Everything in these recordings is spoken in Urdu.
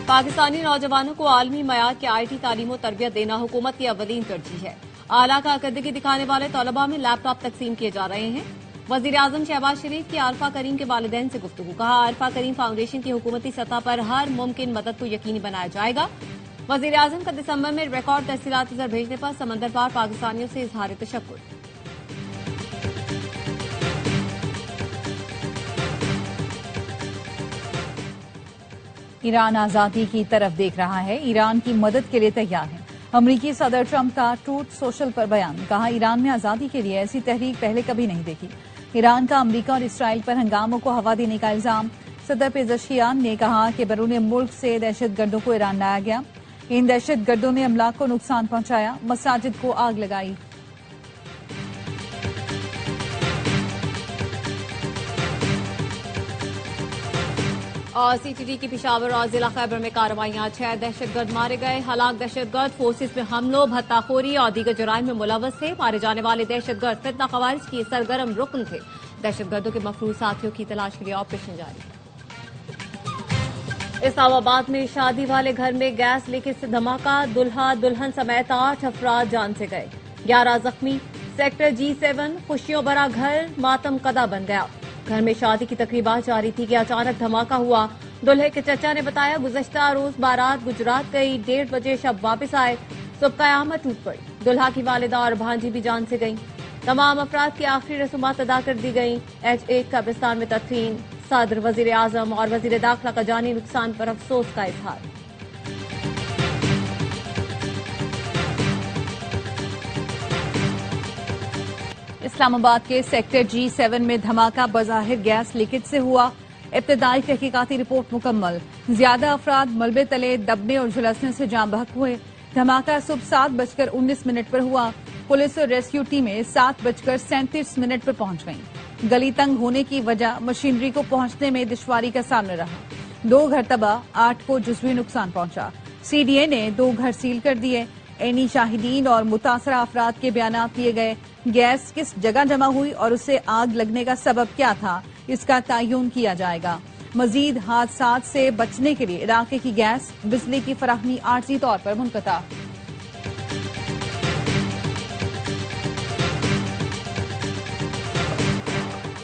پاکستانی نوجوانوں کو عالمی معیار کی IT تعلیم و تربیت دینا حکومت کی اولین ترجیح ہے۔ اعلیٰ کارکردگی دکھانے والے طلباء میں لیپ ٹاپ تقسیم کیے جا رہے ہیں۔ وزیراعظم شہباز شریف کی عارفہ کریم کے والدین سے گفتگو، کہا عارفہ کریم فاؤنڈیشن کی حکومتی سطح پر ہر ممکن مدد کو یقینی بنایا جائے گا۔ وزیراعظم کا دسمبر میں ریکارڈ تحصیلاتی زر بھیجنے پر سمندر پار پاکستانیوں سے اظہار تشکر۔ ایران آزادی کی طرف دیکھ رہا ہے، ایران کی مدد کے لیے تیار ہے۔ امریکی صدر ٹرمپ کا ٹروتھ سوشل پر بیان، کہا ایران نے آزادی کے لیے ایسی تحریک پہلے کبھی نہیں دیکھی۔ ایران کا امریکہ اور اسرائیل پر ہنگاموں کو ہوا دینے کا الزام، صدر پزشکیان نے کہا کہ بیرون ملک سے دہشت گردوں کو ایران لایا گیا، ان دہشت گردوں نے املاک کو نقصان پہنچایا، مساجد کو آگ لگائی۔ اور CTD کی پشاور اور ضلع خیبر میں کارروائیاں، 6 دہشت گرد مارے گئے، ہلاک دہشت گرد فورسز میں حملوں، بھتہ خوری اور دیگر جرائم میں ملوث تھے۔ مارے جانے والے دہشت گرد فتنہ خوارج کی سرگرم رکن تھے۔ دہشت گردوں کے مفروض ساتھیوں کی تلاش کے لیے آپریشن جاری۔ اسلام آباد میں شادی والے گھر میں گیس لیکیج سے دھماکہ، دلہا دلہن سمیت 8 افراد جان سے گئے، 11 زخمی۔ سیکٹر G7 خوشیوں بھرا گھر ماتم کدا بن گیا۔ گھر میں شادی کی تقریبات جاری تھی کہ اچانک دھماکہ ہوا۔ دلہے کے چچا نے بتایا گزشتہ روز بارات گجرات گئی، 1:30 بجے شب واپس آئے، صبح قیامت ٹوٹ پڑی۔ دلہا کی والدہ اور بھانجی بھی جان سے گئیں۔ تمام افراد کی آخری رسومات ادا کر دی گئیں۔ H8 قبرستان میں تدفین۔ صدر، وزیر اعظم اور وزیر داخلہ کا جانی نقصان پر افسوس کا اظہار۔ اسلام آباد کے سیکٹر G7 میں دھماکہ بظاہر گیس لیکیج سے ہوا، ابتدائی تحقیقاتی رپورٹ مکمل، زیادہ افراد ملبے تلے دبنے اور جھلسنے سے جاں بحق ہوئے۔ دھماکہ صبح 7:19 پر ہوا۔ پولیس اور ریسکیو ٹیمیں 7:37 پر پہنچ گئیں۔ گلی تنگ ہونے کی وجہ مشینری کو پہنچنے میں دشواری کا سامنا رہا۔ 2 گھر تباہ، 8 کو جزوی نقصان پہنچا۔ CDA نے 2 گھر سیل کر دیے۔ عینی شاہدین اور متاثرہ افراد کے بیانات لیے گئے۔ گیس کس جگہ جمع ہوئی اور اسے آگ لگنے کا سبب کیا تھا، اس کا تعین کیا جائے گا۔ مزید حادثات سے بچنے کے لیے علاقے کی گیس بجلی کی فراہمی عارضی طور پر منقطع۔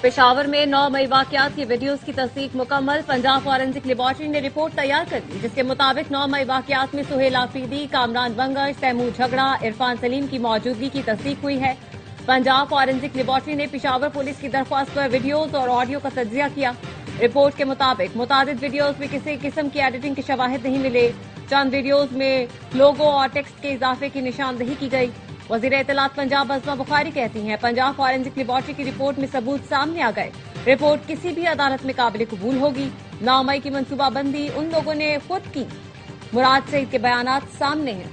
پشاور میں 9 مئی واقعات کی ویڈیوز کی تصدیق مکمل۔ پنجاب فورینسک لیبارٹری نے رپورٹ تیار کر دی، جس کے مطابق 9 مئی واقعات میں سہیل آفریدی، کامران بنگش، تیمور جھگڑا، عرفان سلیم کی موجودگی کی تصدیق ہوئی ہے۔ پنجاب فورینسک لیبارٹری نے پشاور پولیس کی درخواست پر ویڈیوز اور آڈیو کا تجزیہ کیا۔ رپورٹ کے مطابق متعدد ویڈیوز میں کسی قسم کی ایڈیٹنگ کے شواہد نہیں ملے۔ چند ویڈیوز میں لوگو اور ٹیکسٹ کے اضافے کی نشاندہی کی گئی۔ وزیر اطلاعات پنجاب عظمیٰ بخاری کہتی ہیں پنجاب فورینسک لیبارٹری کی رپورٹ میں ثبوت سامنے آ گئے، رپورٹ کسی بھی عدالت میں قابل قبول ہوگی۔ 9 مئی کی منصوبہ بندی ان لوگوں نے خود کی، مراد سعید کے بیانات سامنے ہیں۔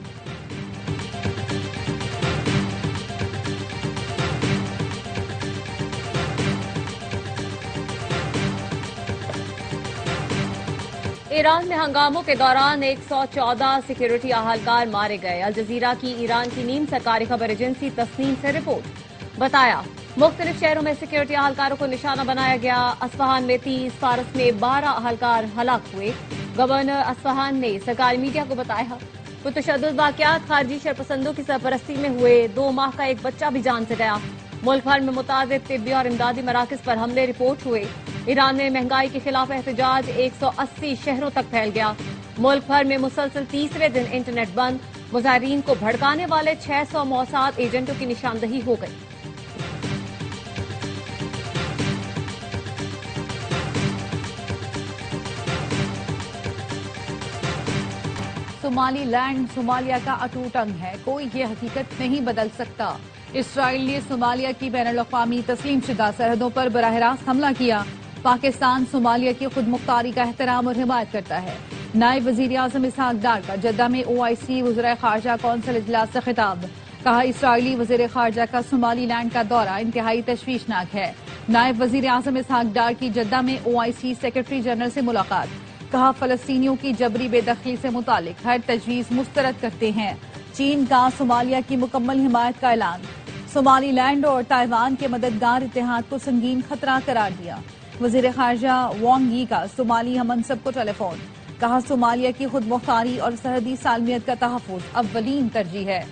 ایران میں ہنگاموں کے دوران 114 سیکیورٹی اہلکار مارے گئے۔ الجزیرہ کی ایران کی نیم سرکاری خبر ایجنسی تسنیم سے رپورٹ، بتایا مختلف شہروں میں سیکیورٹی اہلکاروں کو نشانہ بنایا گیا۔ اصفہان میں 30، فارس میں 12 اہلکار ہلاک ہوئے۔ گورنر اصفہان نے سرکاری میڈیا کو بتایا پرتشدد واقعات خارجی شرپسندوں کی سرپرستی میں ہوئے، 2 ماہ کا ایک بچہ بھی جان سے گیا۔ ملک بھر میں متعدد طبی اور امدادی مراکز پر حملے رپورٹ ہوئے۔ ایران میں مہنگائی کے خلاف احتجاج 180 شہروں تک پھیل گیا۔ ملک بھر میں مسلسل تیسرے دن انٹرنیٹ بند، مظاہرین کو بھڑکانے والے 600 موساد ایجنٹوں کی نشاندہی ہو گئی۔ صومالی لینڈ صومالیہ کا اٹوٹ انگ ہے، کوئی یہ حقیقت نہیں بدل سکتا۔ اسرائیل نے صومالیہ کی بین الاقوامی تسلیم شدہ سرحدوں پر براہ راست حملہ کیا۔ پاکستان صومالیہ کی خود مختاری کا احترام اور حمایت کرتا ہے۔ نائب وزیر اعظم اسحاق ڈار کا جدہ میں OIC وزرائے خارجہ کونسل اجلاس سے خطاب، کہا اسرائیلی وزیر خارجہ کا صومالی لینڈ کا دورہ انتہائی تشویشناک ہے۔ نائب وزیر اعظم اسحاق ڈار کی جدہ میں OIC سیکرٹری جنرل سے ملاقات، کہا فلسطینیوں کی جبری بے دخلی سے متعلق ہر تجویز مسترد کرتے ہیں۔ چین کا صومالیہ کی مکمل حمایت کا اعلان، صومالی لینڈ اور تائیوان کے مددگار اتحاد کو سنگین خطرہ قرار دیا۔ وزیر خارجہ وانگ یی کا صومالی ہم منصب کو ٹیلی فون، کہا صومالیہ کی خود مختاری اور سرحدی سالمیت کا تحفظ اولین ترجیح ہے۔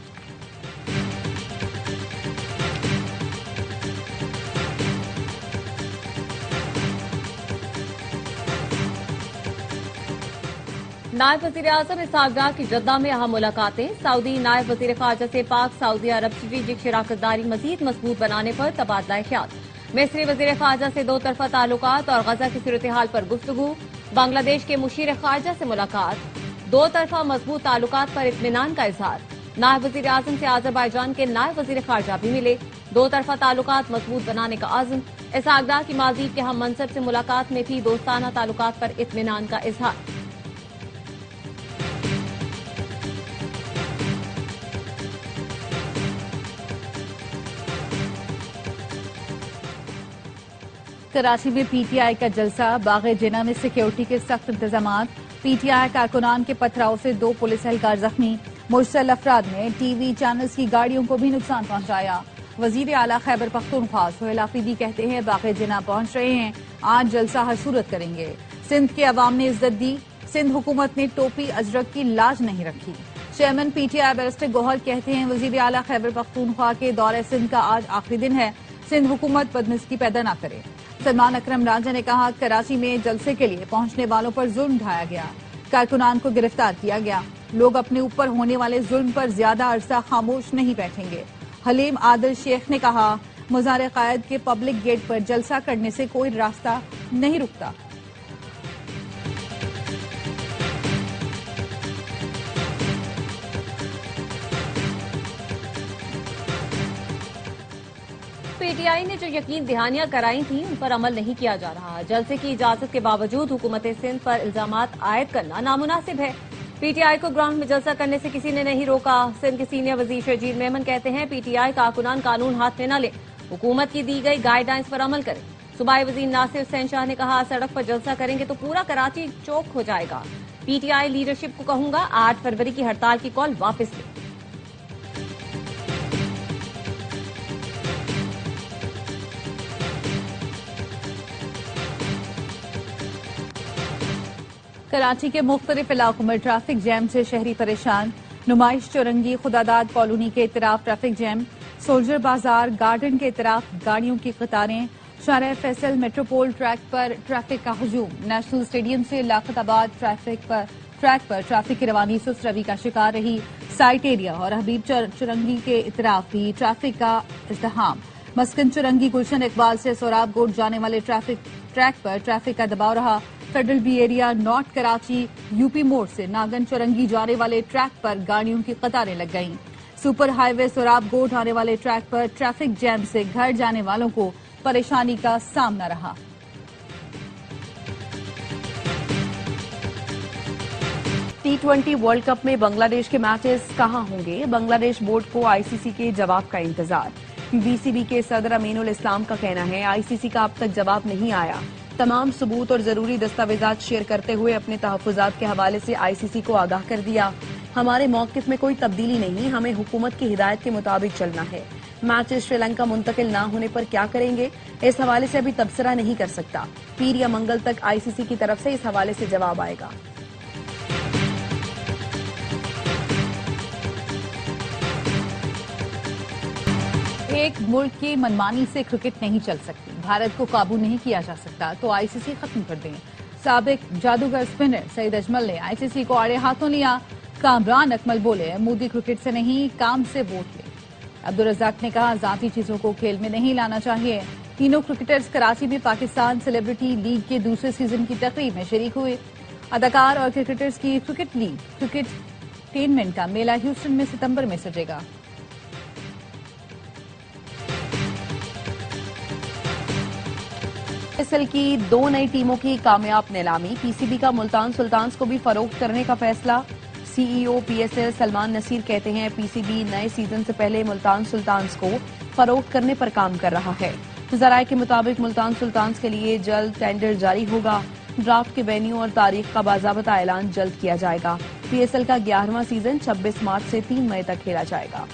نائب وزیر اعظم اسحاق ڈار کی جدہ میں اہم ملاقاتیں۔ سعودی نائب وزیر خارجہ سے پاک سعودی عرب اسٹریٹجک شراکت داری مزید مضبوط بنانے پر تبادلہ خیال۔ مصری وزیر خارجہ سے دو طرفہ تعلقات اور غزہ کی صورتحال پر گفتگو۔ بنگلہ دیش کے مشیر خارجہ سے ملاقات، دو طرفہ مضبوط تعلقات پر اطمینان کا اظہار۔ نائب وزیر اعظم سے آذربائیجان کے نائب وزیر خارجہ بھی ملے، دو طرفہ تعلقات مضبوط بنانے کا عزم۔ اسحاق ڈار کی مالدیپ کے ہم منصب سے ملاقات میں بھی دوستانہ تعلقات پر اطمینان کا اظہار۔ کراچی میں پی ٹی آئی کا جلسہ، باغ جناح میں سیکیورٹی کے سخت انتظامات۔ پی ٹی آئی کارکنان کے پتھراؤ سے دو پولیس اہلکار زخمی، مشتعل افراد نے ٹی وی چینلز کی گاڑیوں کو بھی نقصان پہنچایا۔ وزیر اعلیٰ خیبر پختونخوا سہیل آفریدی کہتے ہیں باغ جناح پہنچ رہے ہیں، آج جلسہ ہر صورت کریں گے۔ سندھ کے عوام نے عزت دی، سندھ حکومت نے ٹوپی اجرک کی لاج نہیں رکھی۔ Chairman P T I barrister Gohar کہتے ہیں وزیر اعلیٰ خیبر پختونخوا کے دورہ سندھ کا آج آخری دن ہے، سندھ حکومت بدمزگی پیدا نہ کرے۔ سلمان اکرم راجہ نے کہا کراچی میں جلسے کے لیے پہنچنے والوں پر ظلم ڈھایا گیا، کارکنان کو گرفتار کیا گیا، لوگ اپنے اوپر ہونے والے ظلم پر زیادہ عرصہ خاموش نہیں بیٹھیں گے۔ حلیم عادل شیخ نے کہا مزار قائد کے پبلک گیٹ پر جلسہ کرنے سے کوئی راستہ نہیں رکتا۔ پی ٹی آئی نے جو یقین دہانیاں کرائی تھیں ان پر عمل نہیں کیا جا رہا۔ جلسے کی اجازت کے باوجود حکومت سندھ پر الزامات عائد کرنا نامناسب ہے۔ پی ٹی آئی کو گراؤنڈ میں جلسہ کرنے سے کسی نے نہیں روکا۔ سندھ کے سینئر وزیر شرجیل میمن کہتے ہیں پی ٹی آئی کارکنان قانون ہاتھ میں نہ لے، حکومت کی دی گئی گائیڈ لائنز پر عمل کریں۔ صوبائی وزیر ناصر حسین شاہ نے کہا سڑک پر جلسہ کریں گے تو پورا کراچی چوک ہو جائے گا۔ پی ٹی آئی لیڈرشپ کو کہوں گا 8 فروری کی ہڑتال کی کال واپس لے۔ کراچی کے مختلف علاقوں میں ٹریفک جیم سے شہری پریشان، نمائش چورنگی خداداد کالونی کے اطراف ٹریفک جیم، سولجر بازار گارڈن کے اطراف گاڑیوں کی قطاریں، شارع فیصل میٹروپول ٹریک پر ٹریفک کا ہجوم، نیشنل اسٹیڈیم سے لاقت آباد ٹریک پر ٹریفک کی روانی سست روی کا شکار رہی، سائٹ ایریا اور حبیب چورنگی کے اطراف بھی ٹریفک کا ازدحام، مسکن چورنگی گلشن اقبال سے سوراب گوٹ جانے والے ٹریک پر ٹریفک کا دباؤ رہا، federal be area north Karachi U P موڑ سے ناگن چورنگی جانے والے ٹریک پر گاڑیوں کی قطاریں لگ گئیں، سپر ہائی وے سوراب گوٹ آنے والے ٹریک پر ٹریفک جیم سے گھر جانے والوں کو پریشانی کا سامنا رہا۔ T20 ورلڈ کپ میں بنگلہ دیش کے میچز کہاں ہوں گے؟ بنگلہ دیش بورڈ کو آئی سی سی کے جواب کا انتظار۔ بی سی بی کے صدر امین الاسلام کا کہنا ہے آئی سی سی کا اب تک جواب نہیں آیا، تمام ثبوت اور ضروری دستاویزات شیئر کرتے ہوئے اپنے تحفظات کے حوالے سے آئی سی سی کو آگاہ کر دیا۔ ہمارے موقف میں کوئی تبدیلی نہیں، ہمیں حکومت کی ہدایت کے مطابق چلنا ہے۔ میچز شری لنکا منتقل نہ ہونے پر کیا کریں گے، اس حوالے سے ابھی تبصرہ نہیں کر سکتا۔ پیر یا منگل تک آئی سی سی کی طرف سے اس حوالے سے جواب آئے گا۔ ایک ملک کی منمانی سے کرکٹ نہیں چل سکتی، بھارت کو قابو نہیں کیا جا سکتا تو آئی سی سی ختم کر دیں۔ سابق جادوگر اسپنر سعید اجمل نے آئی سی سی کو آڑے ہاتھوں لیا، کامران اکمل بولے مودی کرکٹ سے نہیں کام سے ووٹ لے۔ عبدالرزاق نے کہا ذاتی چیزوں کو کھیل میں نہیں لانا چاہیے۔ تینوں کرکٹرز کراچی میں پاکستان سیلیبریٹی لیگ کے دوسرے سیزن کی تقریب میں شریک ہوئے۔ اداکار اور کرکٹرز کی کرکٹ لیگ کرکٹینمنٹ کا میلہ ہیوسٹن میں ستمبر میں سجے گا۔ ایسل کی 2 نئی ٹیموں کی کامیاب نیلامی، پی سی بی کا ملتان سلطانز کو بھی فروخت کرنے کا فیصلہ۔ C E O P S L Salman Nasir کہتے ہیں پی سی بی نئے سیزن سے پہلے ملتان سلطانز کو فروخت کرنے پر کام کر رہا ہے۔ ذرائع کے مطابق ملتان سلطانز کے لیے جلد ٹینڈر جاری ہوگا، ڈرافٹ کے وینیو اور تاریخ کا باضابطہ اعلان جلد کیا جائے گا۔ پی ایس ایل کا 11واں سیزن 26 مارچ سے 3 مئی تک کھیلا جائے گا۔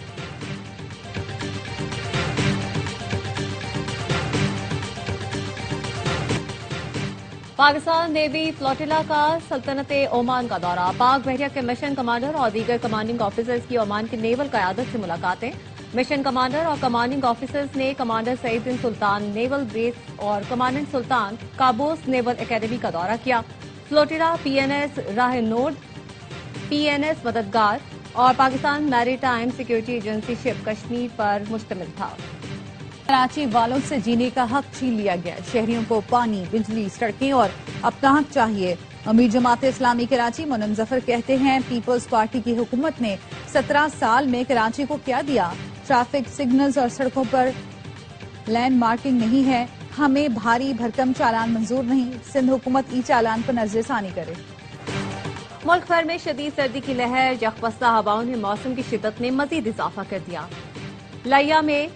پاکستان نیوی فلوٹیلا کا سلطنت عمان کا دورہ، پاک بحریہ کے مشن کمانڈر اور دیگر کمانڈنگ آفیسرز کی عمان کی نیول قیادت سے ملاقاتیں۔ مشن کمانڈر اور کمانڈنگ آفیسرز نے کمانڈر سعید بن سلطان نیول بیس اور کمانڈنٹ سلطان قابوس نیول اکیڈمی کا دورہ کیا۔ فلوٹیلا پی این ایس راہ نورد، پی این ایس مددگار اور پاکستان میری ٹائم سیکورٹی ایجنسی شپ کشمیر پر مشتمل تھا۔ کراچی والوں سے جینے کا حق چھین لیا گیا، شہریوں کو پانی، بجلی، سڑکیں اور اپنا حق چاہیے۔ امیر جماعت اسلامی کراچی منم ظفر کہتے ہیں پیپلز پارٹی کی حکومت نے 17 سال میں کراچی کو کیا دیا؟ ٹریفک سگنلز اور سڑکوں پر لینڈ مارکنگ نہیں ہے، ہمیں بھاری بھرکم چالان منظور نہیں، سندھ حکومت ای چالان پر نظر ثانی کرے۔ ملک بھر میں شدید سردی کی لہر، یخ بستہ ہوائوں نے موسم کی شدت میں مزید اضافہ کر دیا۔ لیا میں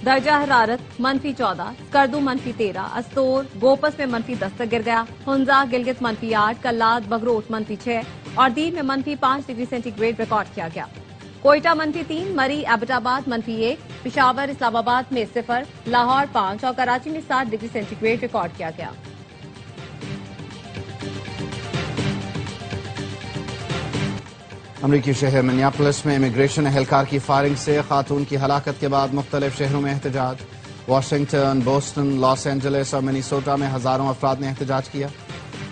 درجہ حرارت -14، اسکردو -13، استور گوپس میں -10 تک گر گیا، ہنزا گلگت -8، کلات بغروت -6 اور دیر میں -5 ڈگری سینٹی گریڈ ریکارڈ کیا گیا۔ کوئٹہ -3، مری ایبٹ آباد -1، پشاور اسلام آباد میں 0، لاہور 5 اور کراچی میں 7 ڈگری سینٹی گریڈ ریکارڈ کیا گیا۔ امریکی شہر منیاپولس میں امیگریشن اہلکار کی فائرنگ سے خاتون کی ہلاکت کے بعد مختلف شہروں میں احتجاج۔ واشنگٹن، بوسٹن، لاس اینجلس اور منیسوٹا میں ہزاروں افراد نے احتجاج کیا۔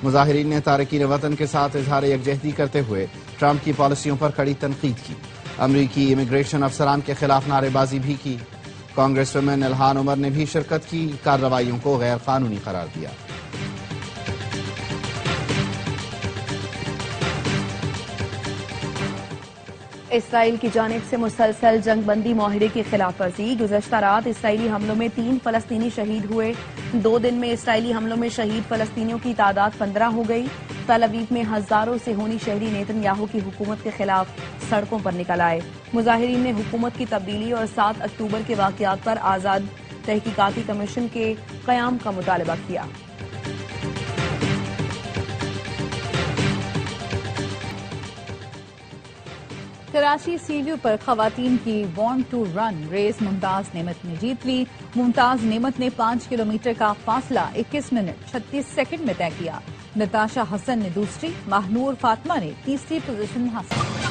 مظاہرین نے تارکین وطن کے ساتھ اظہار یکجہتی کرتے ہوئے ٹرمپ کی پالیسیوں پر کڑی تنقید کی۔ امریکی امیگریشن افسران کے خلاف نعرے بازی بھی کی۔ کانگریس ویمن الہان عمر نے بھی شرکت کی، کارروائیوں کو غیر قانونی قرار دیا۔ اسرائیل کی جانب سے مسلسل جنگ بندی معاہدے کی خلاف ورزی، گزشتہ رات اسرائیلی حملوں میں 3 فلسطینی شہید ہوئے۔ 2 دن میں اسرائیلی حملوں میں شہید فلسطینیوں کی تعداد 15 ہو گئی۔ تل ابیب میں ہزاروں صہیونی شہری نیتن یاہو کی حکومت کے خلاف سڑکوں پر نکل آئے۔ مظاہرین نے حکومت کی تبدیلی اور 7 اکتوبر کے واقعات پر آزاد تحقیقاتی کمیشن کے قیام کا مطالبہ کیا۔ کراچی سی ویو پر خواتین کی وانٹ ٹو رن ریس ممتاز نعمت نے جیت لی۔ ممتاز نعمت نے 5 کلومیٹر کا فاصلہ 21 منٹ 36 سیکنڈ میں طے کیا۔ نتاشا حسن نے دوسری، ماہنور فاطمہ نے تیسری پوزیشن حاصل کی۔